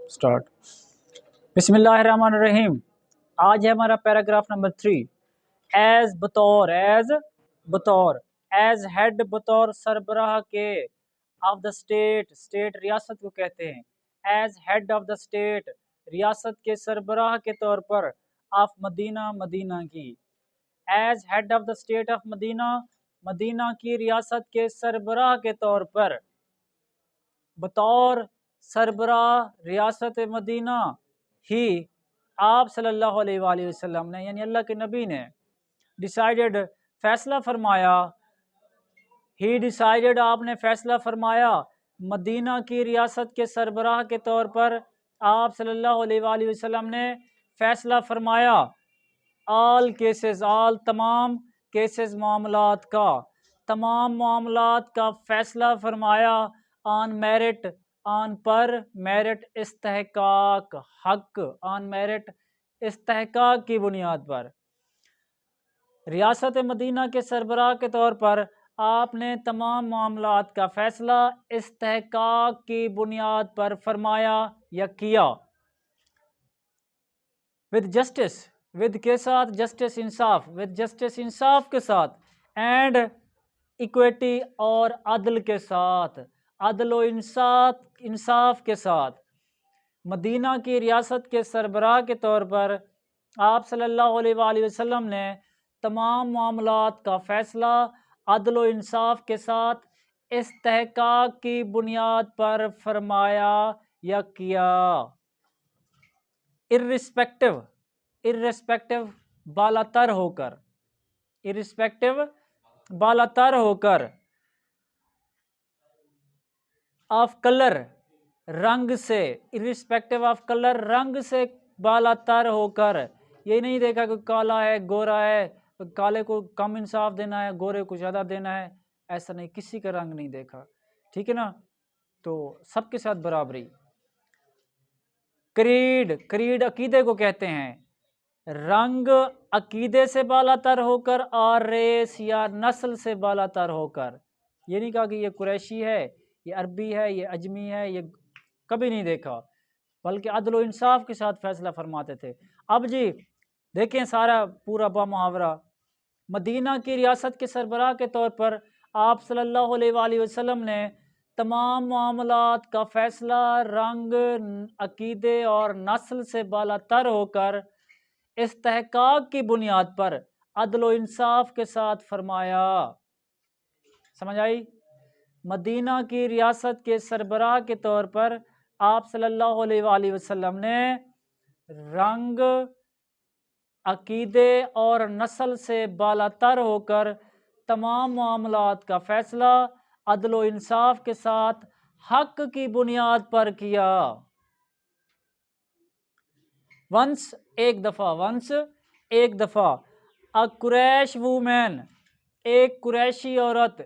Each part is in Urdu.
اسٹارٹ۔ بسم اللہ الرحمن الرحیم۔ آج ہے ہمارا پیراگراف نمبر 3۔ بطور ایز ہیڈ، بطور سربراہ کے، آف دا اسٹیٹ ریاست کو کہتے ہیں، as head of the state ریاست کے سربراہ کے طور پر، آف مدینہ کی، as head of the state of Medina کی ریاست کے سربراہ کے طور پر، بطور سربراہ ریاست مدینہ ہی آپ صلی اللہ علیہ وآلہ وسلم نے، یعنی اللہ کے نبی نے، ڈیسائیڈڈ فیصلہ فرمایا، آپ نے فیصلہ فرمایا، مدینہ کی ریاست کے سربراہ کے طور پر آپ صلی اللہ علیہ وآلہ وسلم نے فیصلہ فرمایا، تمام کیسز معاملات کا فیصلہ فرمایا، آن میرٹ استحقاق حق، استحقاق کی بنیاد پر۔ ریاست مدینہ کے سربراہ کے طور پر آپ نے تمام معاملات کا فیصلہ استحقاق کی بنیاد پر فرمایا یا کیا، ود کے ساتھ جسٹس انصاف کے ساتھ، اینڈ ایکویٹی اور عدل کے ساتھ، عدل و انصاف کے ساتھ۔ مدینہ کی ریاست کے سربراہ کے طور پر آپ صلی اللہ علیہ وآلہ وسلم نے تمام معاملات کا فیصلہ عدل و انصاف کے ساتھ استحقاق کی بنیاد پر فرمایا یا کیا۔ ارسپیکٹو بالاتر ہو کر، آف کلر رنگ سے، ارسپیکٹو آف کلر رنگ سے بالاتر ہو کر، یہ نہیں دیکھا کہ کالا ہے گورا ہے، کالے کو کم انصاف دینا ہے، گورے کو زیادہ دینا ہے، ایسا نہیں، کسی کا رنگ نہیں دیکھا، ٹھیک ہے نا، تو سب کے ساتھ برابری۔ کریڈ عقیدے کو کہتے ہیں، رنگ عقیدے سے بالاتر ہو کر اور ریس یا نسل سے بالاتر ہو کر، یہ نہیں کہا کہ یہ قریشی ہے، یہ عربی ہے، یہ اجمی ہے، یہ کبھی نہیں دیکھا، بلکہ عدل و انصاف کے ساتھ فیصلہ فرماتے تھے۔ اب جی دیکھیں سارا پورا با محاورہ، مدینہ کی ریاست کے سربراہ کے طور پر آپ صلی اللہ علیہ وآلہ وسلم نے تمام معاملات کا فیصلہ رنگ، عقیدے اور نسل سے بالاتر ہو کر استحقاق کی بنیاد پر عدل و انصاف کے ساتھ فرمایا۔ سمجھ آئی؟ مدینہ کی ریاست کے سربراہ کے طور پر آپ صلی اللہ علیہ وآلہ وسلم نے رنگ، عقیدے اور نسل سے بالاتر ہو کر تمام معاملات کا فیصلہ عدل و انصاف کے ساتھ حق کی بنیاد پر کیا۔ ونس ایک دفعہ قریش وومین، ایک قریشی عورت،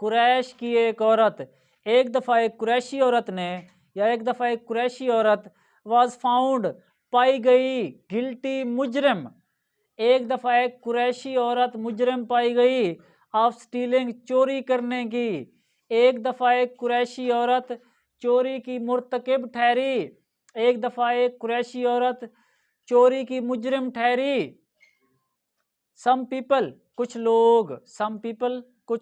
قریش کی ایک عورت، ایک دفعہ ایک قریشی عورت نے، یا ایک دفعہ ایک قریشی عورت واز فاؤنڈ پائی گئی، گلٹی مجرم، ایک دفعہ ایک قریشی عورت مجرم پائی گئی، آف سٹیلنگ چوری کرنے کی، ایک دفعہ ایک قریشی عورت چوری کی مرتکب ٹھہری، ایک دفعہ ایک قریشی عورت چوری کی مجرم ٹھہری۔ سم پیپل کچھ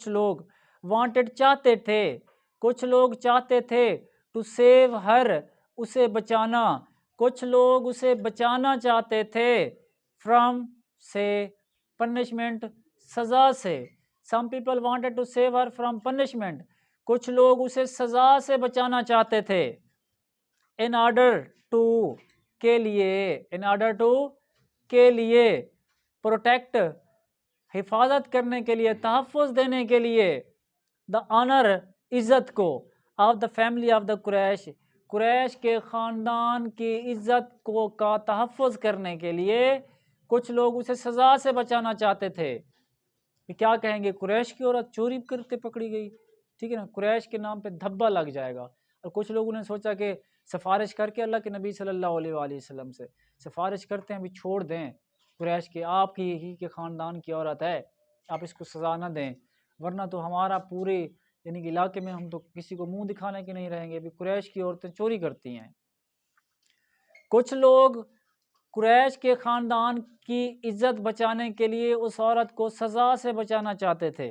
لوگ وانٹڈ چاہتے تھے، کچھ لوگ چاہتے تھے، ٹو سیو ہر اسے بچانا، کچھ لوگ اسے بچانا چاہتے تھے، فرام سے پنشمنٹ سزا سے، some people wanted to save her from punishment, کچھ لوگ اسے سزا سے بچانا چاہتے تھے، ان آرڈر ٹو کے لیے، پروٹیکٹ حفاظت کرنے کے لیے، تحفظ دینے کے لیے، دا آنر عزت کو، of the family of the Quraysh کے خاندان کی عزت کو کا تحفظ کرنے کے لیے کچھ لوگ اسے سزا سے بچانا چاہتے تھے۔ کہ کیا کہیں گے، قریش کی عورت چوری کرتے پکڑی گئی، ٹھیک ہے نا، قریش کے نام پہ دھبا لگ جائے گا، اور کچھ لوگوں نے سوچا کہ سفارش کر کے اللہ کے نبی صلی اللہ علیہ وآلہ وسلم سے سفارش کرتے ہیں بھی چھوڑ دیں قریش کے، آپ کی ہی کے خاندان کی عورت ہے، آپ اس کو سزا نہ دیں، ورنہ تو ہمارا پورے یعنی کہ علاقے میں ہم تو کسی کو منہ دکھانے کے نہیں رہیں گے، بھی قریش کی عورتیں چوری کرتی ہیں۔ کچھ لوگ قریش کے خاندان کی عزت بچانے کے لیے اس عورت کو سزا سے بچانا چاہتے تھے.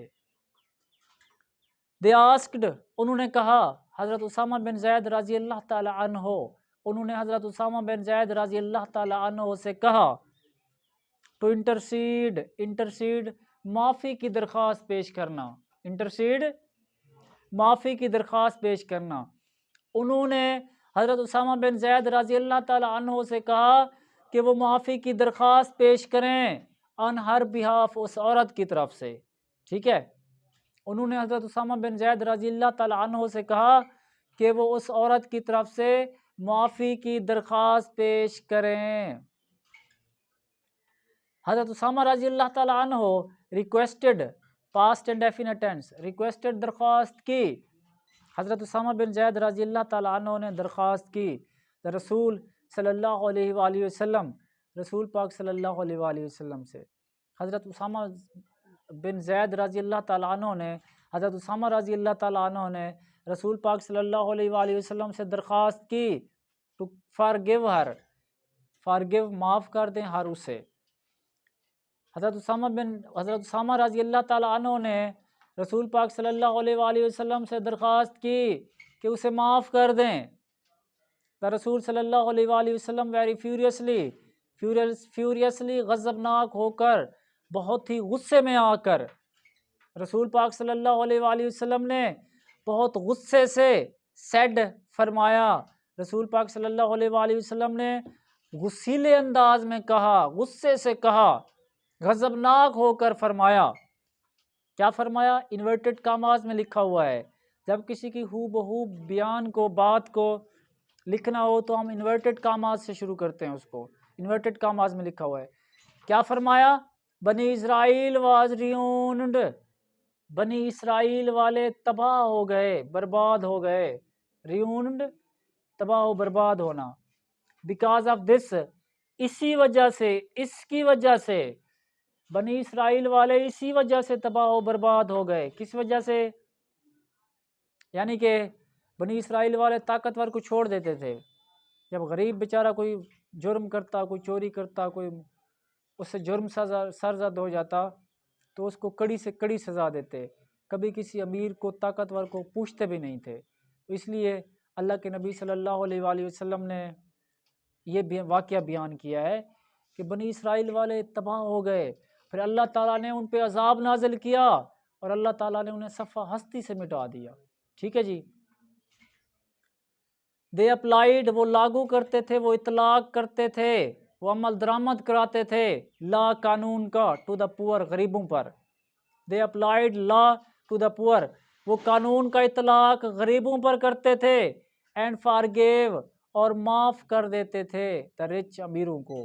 they asked، انہوں نے کہا حضرت اسامہ بن زید رضی اللہ تعالی عنہ، انہوں نے حضرت اسامہ بن زید رضی اللہ تعالی عنہ سے کہا ٹو انٹرسیڈ معافی کی درخواست پیش کرنا. انٹرسیڈ معافی کی درخواست پیش کرنا. انہوں نے حضرت اسامہ بن زید رضی اللہ تعالی عنہ سے کہا کہ وہ معافی کی درخواست پیش کریں آن ہر بہاف اس عورت کی طرف سے. ٹھیک ہے، انہوں نے حضرت اسامہ بن زید رضی اللہ تعالی عنہ سے کہا کہ وہ اس عورت کی طرف سے معافی کی درخواست پیش کریں. حضرت اسامہ رضی اللہ تعالی عنہ requested, past and definite tense, requested درخواست کی. حضرت اسامہ بن زید رضی اللہ تعالی عنہ نے درخواست کی رسول صلی اللہ علیہ وآلہ وسلم، رسول پاک صلی اللہ علیہ وآلہ وسلم سے. حضرت اسامہ بن زید رضی اللہ تعالی عنہ نے، حضرت اسامہ رضی اللہ تعالی عنہ نے رسول پاک صلی اللہ علیہ وآلہ وسلم سے درخواست کی ٹو فارگیو ہر، فارگیو معاف کر دیں ہر اسے. حضرت اسامہ رضی اللہ تعالی عنہ نے رسول پاک صلی اللہ علیہ وآلہ وسلم سے درخواست کی کہ اسے معاف کر دیں. رسول صلی اللہ علیہ وآلہ وسلم ویری فیوریسلی غضبناک ہو کر، بہت ہی غصے میں آ کر، رسول پاک صلی اللہ علیہ وآلہ وسلم نے بہت غصے سے سیڈ فرمایا، رسول پاک صلی اللہ علیہ وآلہ وسلم نے غصیلے انداز میں کہا، غصے سے کہا، غضبناک ہو کر فرمایا. کیا فرمایا؟ انورٹڈ کاماز میں لکھا ہوا ہے. جب کسی کی ہو بہو بیان کو، بات کو لکھنا ہو تو ہم انورٹڈ کاماز سے شروع کرتے ہیں، اس کو انورٹڈ کاماز میں لکھا ہوا ہے. کیا فرمایا؟ بنی اسرائیل واز ریونڈ، بنی اسرائیل والے تباہ ہو گئے، برباد ہو گئے. ریونڈ تباہ و برباد ہونا. بیکاز آف دس، اسی وجہ سے، اس کی وجہ سے، بنی اسرائیل والے اسی وجہ سے تباہ و برباد ہو گئے. کس وجہ سے؟ یعنی کہ بنی اسرائیل والے طاقتور کو چھوڑ دیتے تھے. جب غریب بیچارہ کوئی جرم کرتا، کوئی چوری کرتا، کوئی اس سے جرم سرزد ہو جاتا تو اس کو کڑی سے کڑی سزا دیتے. کبھی کسی امیر کو، طاقتور کو پوچھتے بھی نہیں تھے. تو اس لیے اللہ کے نبی صلی اللہ علیہ وآلہ وسلم نے یہ واقعہ بیان کیا ہے کہ بنی اسرائیل والے تباہ ہو گئے، پھر اللہ تعالیٰ نے ان پہ عذاب نازل کیا اور اللہ تعالیٰ نے انہیں صفحہ ہستی سے مٹا دیا. ٹھیک ہے جی. دے اپلائیڈ، وہ لاگو کرتے تھے، وہ اطلاق کرتے تھے، وہ عمل درآمد کراتے تھے لا، قانون کا، ٹو دا پور، غریبوں پر. دے اپلائیڈ لا ٹو دا پور، وہ قانون کا اطلاق غریبوں پر کرتے تھے. اینڈ فارگیو، اور معاف کر دیتے تھے دا رچ، امیروں کو،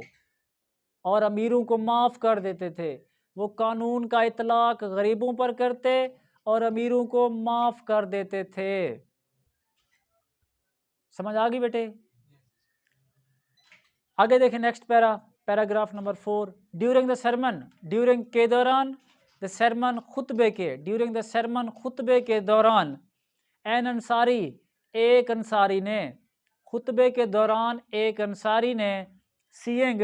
اور امیروں کو معاف کر دیتے تھے. وہ قانون کا اطلاق غریبوں پر کرتے اور امیروں کو معاف کر دیتے تھے. سمجھ آ گئی بیٹے؟ آگے دیکھیں next paragraph number 4. During the sermon, during کے دوران، دا سرمن خطبے کے، ڈیورنگ دا سرمن خطبے کے دوران، این انصاری، ایک انصاری نے، خطبے کے دوران ایک انصاری نے، سینگ،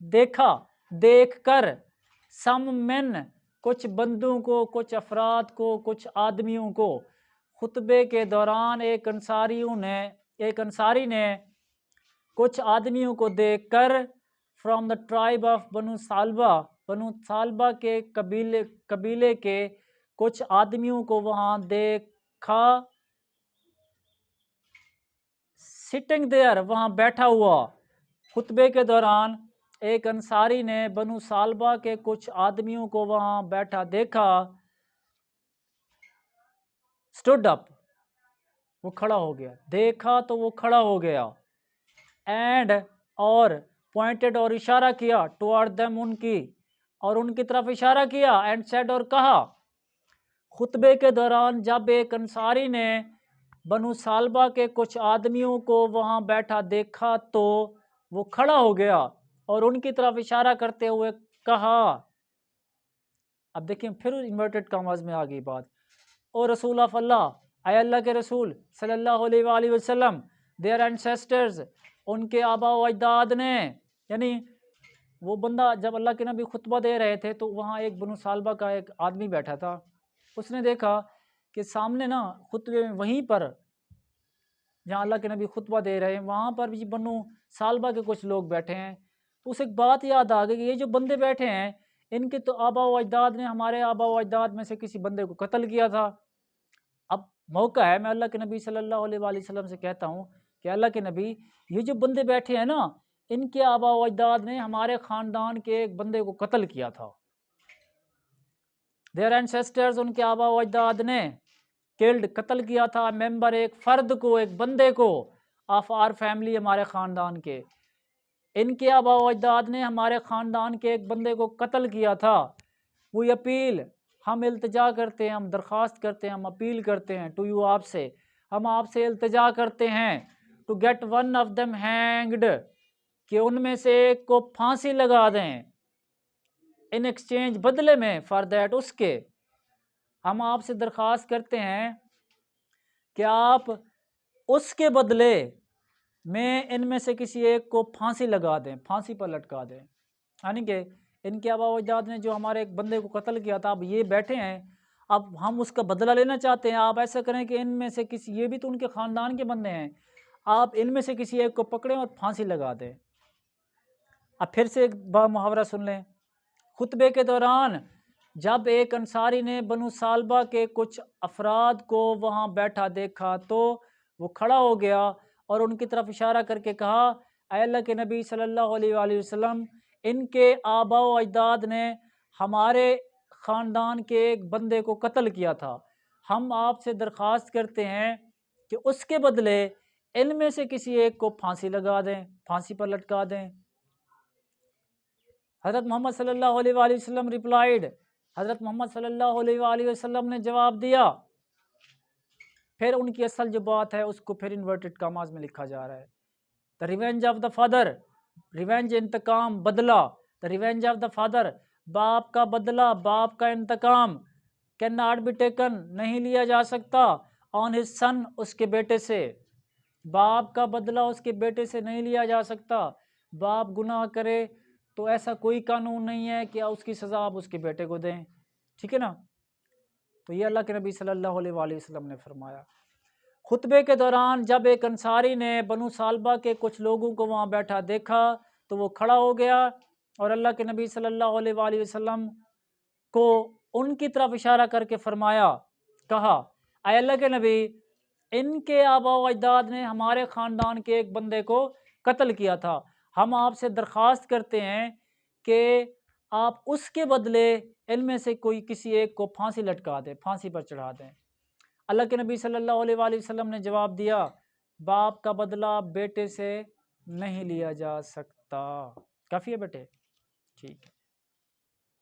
دیکھا، دیکھ کر، سم مین، کچھ بندوں کو، کچھ افراد کو، کچھ آدمیوں کو. خطبے کے دوران ایک انصاری نے کچھ آدمیوں کو دیکھ کر، فرام دا ٹرائب آف بنو سالبہ، بنو سالبہ کے قبیلے کے کچھ آدمیوں کو وہاں دیکھا، سٹنگ دیئر، وہاں بیٹھا ہوا. خطبے کے دوران ایک انصاری نے بنو سالبہ کے کچھ آدمیوں کو وہاں بیٹھا دیکھا. سٹوڈ اپ، وہ کھڑا ہو گیا، دیکھا تو وہ کھڑا ہو گیا. اینڈ، اور، پوائنٹڈ، اور اشارہ کیا، ٹوارڈ دیم، ان کی، اور ان کی طرف اشارہ کیا. اینڈ سیڈ، اور کہا. خطبے کے دوران جب ایک انصاری نے بنو سالبہ کے کچھ آدمیوں کو وہاں بیٹھا دیکھا تو وہ کھڑا ہو گیا اور ان کی طرف اشارہ کرتے ہوئے کہا. اب دیکھیں پھر انورٹڈ کاماز میں آ گئی بات. او رسول آف اللہ، اے اللہ کے رسول صلی اللہ علیہ وآلہ وسلم، دیئر اینسیسٹرز، ان کے آبا و اجداد نے، یعنی وہ بندہ جب اللہ کے نبی خطبہ دے رہے تھے تو وہاں ایک بنو سالبہ کا ایک آدمی بیٹھا تھا، اس نے دیکھا کہ سامنے نا خطبے میں وہیں پر جہاں اللہ کے نبی خطبہ دے رہے ہیں وہاں پر بھی بنو سالبہ کے کچھ لوگ بیٹھے ہیں، تو اسے ایک بات یاد آ گئی کہ یہ جو بندے بیٹھے ہیں ان کے تو آبا و اجداد نے ہمارے آبا و اجداد میں سے کسی بندے کو قتل کیا تھا۔ اب موقع ہے، میں اللہ کے نبی صلی اللہ علیہ وآلہ وسلم سے کہتا ہوں کہ اللہ کے نبی یہ جو بندے بیٹھے ہیں نا ان کے آبا و اجداد نے ہمارے خاندان کے ایک بندے کو قتل کیا تھا۔ دیئر اینسیسٹرز، ان کے آبا و اجداد نے کلڈ، قتل کیا تھا، ممبر، ایک فرد کو، ایک بندے کو، آف آر فیملی، ہمارے خاندان کے، ان کے آبا و اجداد نے ہمارے خاندان کے ایک بندے کو قتل کیا تھا۔ وہ اپیل، ہم التجا کرتے ہیں، ہم درخواست کرتے ہیں، ہم اپیل کرتے ہیں ٹو یو، آپ سے، ہم آپ سے التجا کرتے ہیں to get one of them hanged, کہ ان میں سے ایک کو پھانسی لگا دیں، ان ایکسچینج، بدلے میں، فار دیٹ، اس کے، ہم آپ سے درخواست کرتے ہیں کہ آپ اس کے بدلے میں ان میں سے کسی ایک کو پھانسی لگا دیں، پھانسی پر لٹکا دیں، یعنی کہ ان کے آبا و اجداد نے جو ہمارے ایک بندے کو قتل کیا تھا، اب یہ بیٹھے ہیں، اب ہم اس کا بدلہ لینا چاہتے ہیں، آپ ایسا کریں کہ ان میں سے کسی، یہ بھی تو ان کے خاندان کے بندے ہیں، آپ ان میں سے کسی ایک کو پکڑیں اور پھانسی لگا دیں۔ اب پھر سے ایک محاورہ سن لیں، خطبے کے دوران جب ایک انصاری نے بنو سالبہ کے کچھ افراد کو وہاں بیٹھا دیکھا تو وہ کھڑا ہو گیا اور ان کی طرف اشارہ کر کے کہا، اے اللہ کے نبی صلی اللہ علیہ وآلہ وسلم، ان کے آبا و اجداد نے ہمارے خاندان کے ایک بندے کو قتل کیا تھا، ہم آپ سے درخواست کرتے ہیں کہ اس کے بدلے ان میں سے کسی ایک کو پھانسی لگا دیں، پھانسی پر لٹکا دیں۔ حضرت محمد صلی اللہ علیہ وآلہ وسلم ریپلائیڈ، حضرت محمد صلی اللہ علیہ وآلہ وسلم نے جواب دیا، پھر ان کی اصل جو بات ہے اس کو پھر انورٹڈ کاماز میں لکھا جا رہا ہے، the revenge of the father، revenge انتقام، بدلہ، the revenge of the father، باپ کا بدلہ، باپ کا انتقام، can not be taken، نہیں لیا جا سکتا، on his son، اس کے بیٹے سے، باپ کا بدلہ اس کے بیٹے سے نہیں لیا جا سکتا، باپ گناہ کرے تو ایسا کوئی قانون نہیں ہے کہ اس کی سزا آپ اس کے بیٹے کو دیں، ٹھیک ہے نا؟ تو یہ اللہ کے نبی صلی اللہ علیہ وآلہ وسلم نے فرمایا۔ خطبے کے دوران جب ایک انصاری نے بنو سالبہ کے کچھ لوگوں کو وہاں بیٹھا دیکھا تو وہ کھڑا ہو گیا اور اللہ کے نبی صلی اللہ علیہ وآلہ وسلم کو ان کی طرف اشارہ کر کے فرمایا، کہا، اے اللہ کے نبی، ان کے آبا و اجداد نے ہمارے خاندان کے ایک بندے کو قتل کیا تھا، ہم آپ سے درخواست کرتے ہیں کہ آپ اس کے بدلے ان میں سے کوئی کسی ایک کو پھانسی لٹکا دیں، پھانسی پر چڑھا دیں۔ اللہ کے نبی صلی اللہ علیہ وآلہ وسلم نے جواب دیا، باپ کا بدلہ بیٹے سے نہیں لیا جا سکتا۔ کافی ہے بیٹے؟ ٹھیک ہے۔